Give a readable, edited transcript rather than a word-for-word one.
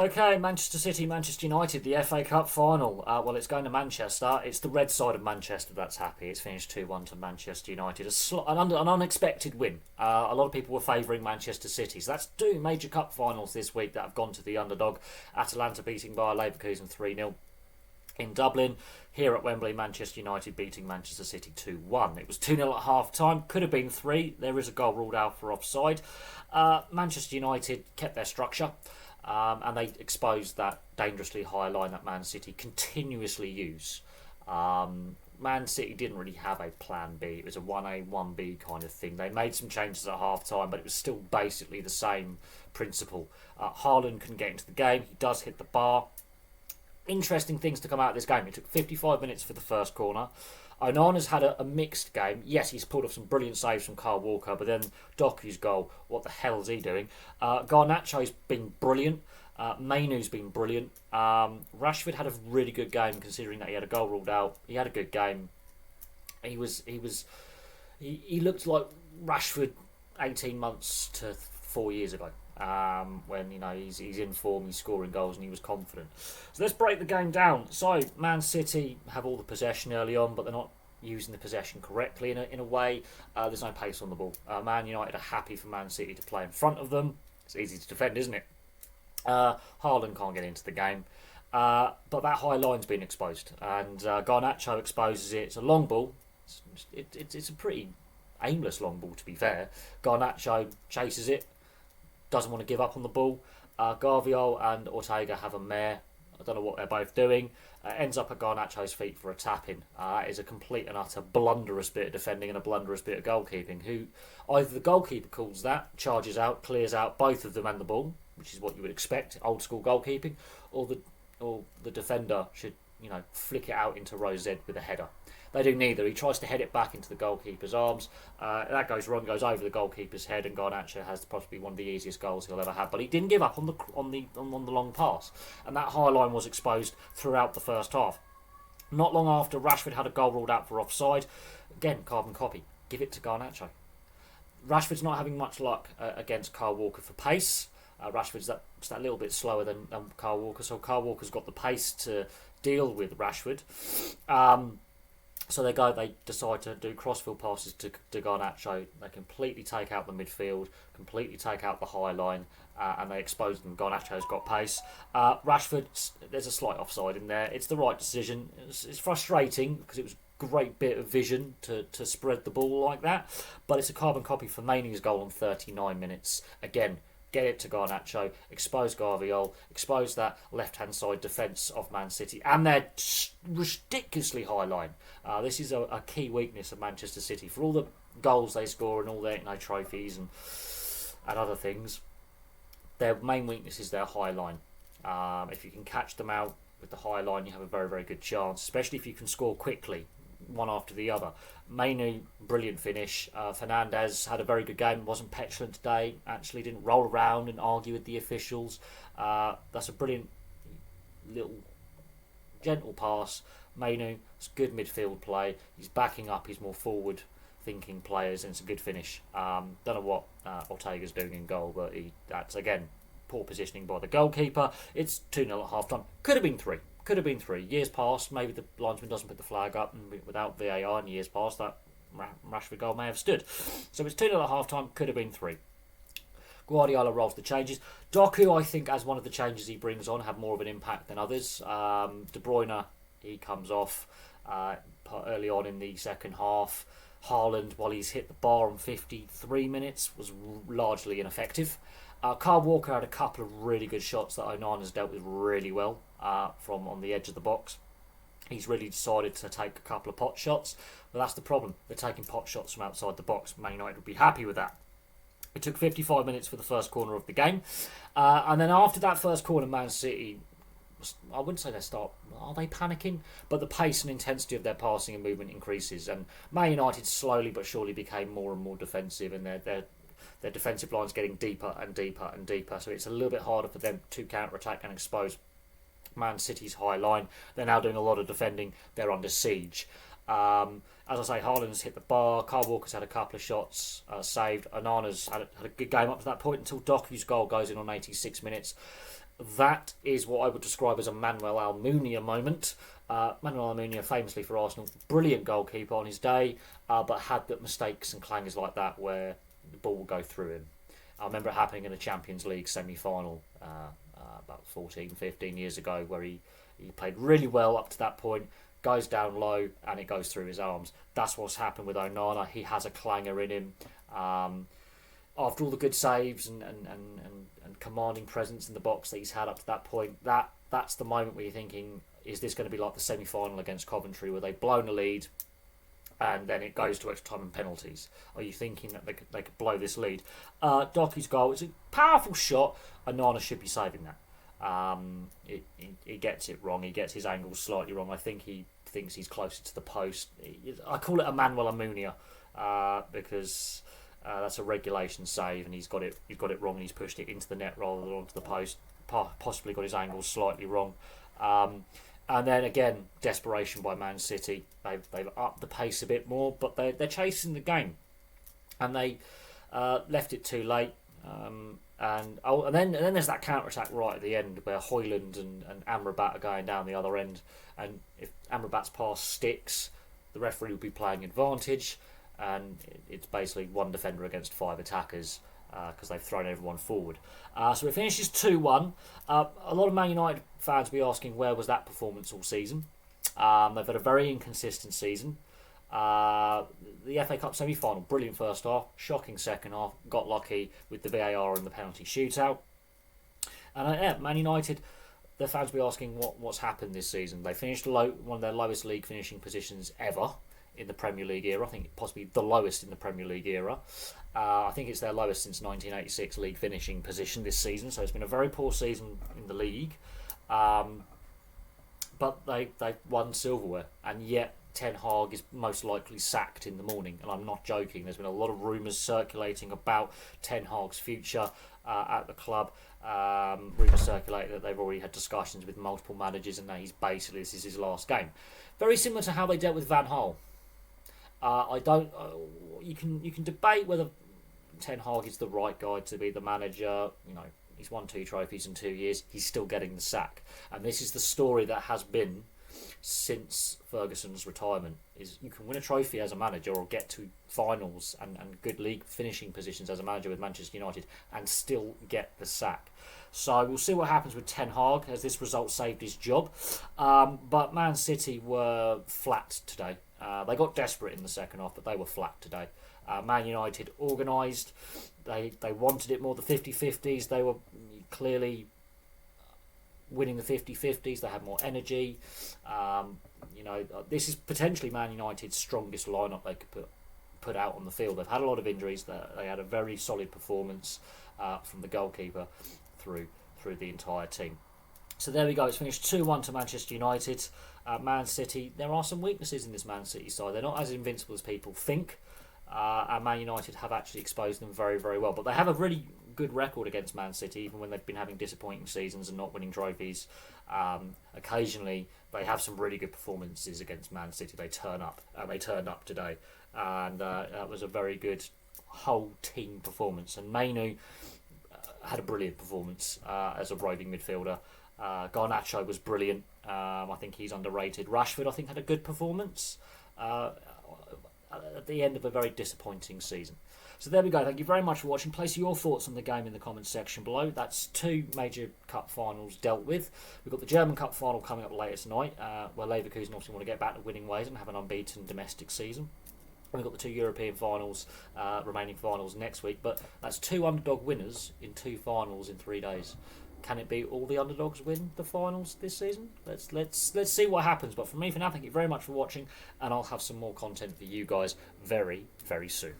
Okay, Manchester City, Manchester United, the FA Cup final. Well, it's going to Manchester. It's the red side of Manchester that's happy. It's finished 2-1 to Manchester United. An unexpected win. A lot of people were favouring Manchester City. So that's two major cup finals this week that have gone to the underdog. Atalanta beating Bayer Leverkusen 3-0 in Dublin. Here at Wembley, Manchester United beating Manchester City 2-1. It was 2-0 at half time, could have been 3. There is a goal ruled out for offside. Manchester United kept their structure. And they exposed that dangerously high line that Man City continuously use. Man City didn't really have a plan B. It was a 1A, 1B kind of thing. They made some changes at half time, but it was still basically the same principle. Haaland couldn't get into the game. He does hit the bar. Interesting things to come out of this game. It took 55 minutes for the first corner. Onana's had a mixed game. Yes, he's pulled off some brilliant saves from Kyle Walker, but then Dokhu's goal, what the hell is he doing? Garnacho's been brilliant. Mainoo's been brilliant. Rashford had a really good game considering that he had a goal ruled out. He had a good game. He looked like Rashford 18 months to 4 years ago. When he's in form, he's scoring goals, and he was confident. So let's break the game down. So Man City have all the possession early on, but they're not using the possession correctly in a way. There's no pace on the ball. Man United are happy for Man City to play in front of them. It's easy to defend, isn't it? Haaland can't get into the game. But that high line's been exposed, and Garnacho exposes it. It's a long ball. It's a pretty aimless long ball, to be fair. Garnacho chases it. Doesn't want to give up on the ball. Garviol and Ortega have a mare. I don't know what they're both doing. Ends up at Garnacho's feet for a tap-in. Is a complete and utter blunderous bit of defending and a blunderous bit of goalkeeping. Who either the goalkeeper calls that, charges out, clears out both of them and the ball, which is what you would expect, old school goalkeeping, or the defender should flick it out into row Z with a header. They do neither. He tries to head it back into the goalkeeper's arms. That goes wrong, goes over the goalkeeper's head, and Garnacho has possibly one of the easiest goals he'll ever have. But he didn't give up on the long pass, and that high line was exposed throughout the first half. Not long after, Rashford had a goal ruled out for offside. Again, carbon copy. Give it to Garnacho. Rashford's not having much luck against Kyle Walker for pace. Rashford's just that little bit slower than Kyle Walker, so Kyle Walker's got the pace to deal with Rashford. So they decide to do crossfield passes to Garnacho. They completely take out the midfield, completely take out the high line, and they expose them. Garnacho's got pace. Rashford, there's a slight offside in there. It's the right decision. It's frustrating because it was a great bit of vision to spread the ball like that, but it's a carbon copy for Mainoo's goal on 39 minutes. Again, get it to Garnacho, expose Garviol, expose that left-hand side defence of Man City and their ridiculously high line. This is a key weakness of Manchester City. For all the goals they score and all their trophies and other things, their main weakness is their high line. If you can catch them out with the high line, you have a very, very good chance, especially if you can score quickly, one after the other. Mainoo, brilliant finish. Fernandez had a very good game, wasn't petulant today, actually didn't roll around and argue with the officials. That's a brilliant little gentle pass. Mainoo, it's good midfield play. He's backing up his more forward thinking players, and it's a good finish. Don't know what Ortega's doing in goal, but that's again poor positioning by the goalkeeper. It's 2-0 at half time. Could have been 3. Could have been 3. Years past, maybe the linesman doesn't put the flag up, and without VAR in years past, that Rashford goal may have stood. So it's 2-0 at half time. Could have been 3. Guardiola rolls the changes. Dokhu, I think, as one of the changes he brings on, have more of an impact than others. De Bruyne, he comes off early on in the second half. Haaland, while he's hit the bar on 53 minutes, was largely ineffective. Kyle Walker had a couple of really good shots that Onana's dealt with really well from on the edge of the box. He's really decided to take a couple of pot shots, but that's the problem. They're taking pot shots from outside the box. Man United would be happy with that. It took 55 minutes for the first corner of the game. And then after that first corner, Man City, I wouldn't say are they panicking? But the pace and intensity of their passing and movement increases. And Man United slowly but surely became more and more defensive, and their defensive line's getting deeper and deeper and deeper. So it's a little bit harder for them to counter-attack and expose Man City's high line. They're now doing a lot of defending. They're under siege. As I say, Haaland's hit the bar. Kyle Walker's had a couple of shots saved. Onana's had a good game up to that point until Doku's goal goes in on 86 minutes. that is what I would describe as a Manuel Almunia moment. Manuel Almunia, famously for Arsenal, brilliant goalkeeper on his day, but had that mistakes and clangers like that where the ball will go through him. I remember it happening in a Champions League semi-final about 14, 15 years ago, where he played really well up to that point, goes down low, and it goes through his arms. That's what's happened with Onana. He has a clanger in him. After all the good saves and commanding presence in the box that he's had up to that point, that's the moment where you're thinking, is this going to be like the semi-final against Coventry, where they've blown a lead and then it goes to extra time and penalties? Are you thinking that they could blow this lead? Dokhu's goal, it's a powerful shot. Onana should be saving that. He gets it wrong. He gets his angles slightly wrong. I think he thinks he's closer to the post. I call it a Manuel Almunia because that's a regulation save, and he's got it wrong, and he's pushed it into the net rather than onto the post. Possibly got his angles slightly wrong. And then again, desperation by Man City. They've upped the pace a bit more, but they're chasing the game, and they left it too late. And then there's that counter attack right at the end where Højlund and Amrabat are going down the other end, and if Amrabat's pass sticks, the referee will be playing advantage, and it's basically one defender against 5 attackers because they've thrown everyone forward. So it finishes 2-1. A lot of Man United fans will be asking, where was that performance all season? They've had a very inconsistent season. The FA Cup semi-final, brilliant first half, shocking second half, got lucky with the VAR and the penalty shootout. And Man United, their fans will be asking what's happened this season. They finished one of their lowest league finishing positions ever in the Premier League era. I think possibly the lowest in the Premier League era. I think it's their lowest since 1986 league finishing position this season, so it's been a very poor season in the league. But they've won silverware, and yet Ten Hag is most likely sacked in the morning, and I'm not joking. There's been a lot of rumours circulating about Ten Hag's future at the club. Rumours circulate that they've already had discussions with multiple managers, and that this is his last game. Very similar to how they dealt with Van Gaal. You can debate whether Ten Hag is the right guy to be the manager. He's won 2 trophies in 2 years. He's still getting the sack, and this is the story that has been since Ferguson's retirement. Is you can win a trophy as a manager or get to finals and good league finishing positions as a manager with Manchester United and still get the sack. So we'll see what happens with Ten Hag. Has this result saved his job? But Man City were flat today. They got desperate in the second half, but they were flat today. Man United organised. They wanted it more, the 50-50s. They were clearly winning the 50-50s. They had more energy. This is potentially Man United's strongest lineup they could put out on the field. They've had a lot of injuries. They had a very solid performance from the goalkeeper through the entire team. So there we go. It's finished 2-1 to Manchester United. Man City, there are some weaknesses in this Man City side. They're not as invincible as people think. And Man United have actually exposed them very, very well. But they have a really good record against Man City, even when they've been having disappointing seasons and not winning trophies. Occasionally, they have some really good performances against Man City. They turn up, and they turned up today. And that was a very good whole team performance. And Mainoo had a brilliant performance as a roving midfielder. Garnacho was brilliant. I think he's underrated. Rashford, I think, had a good performance at the end of a very disappointing season. So there we go. Thank you very much for watching. Place your thoughts on the game in the comments section below. That's 2 major cup finals dealt with. We've got the German Cup final coming up later tonight, where Leverkusen obviously want to get back to winning ways and have an unbeaten domestic season. We've got the 2 European finals, remaining finals next week. But that's 2 underdog winners in 2 finals in 3 days. Can it be all the underdogs win the finals this season? Let's see what happens. But for me, for now, thank you very much for watching, and I'll have some more content for you guys very, very soon.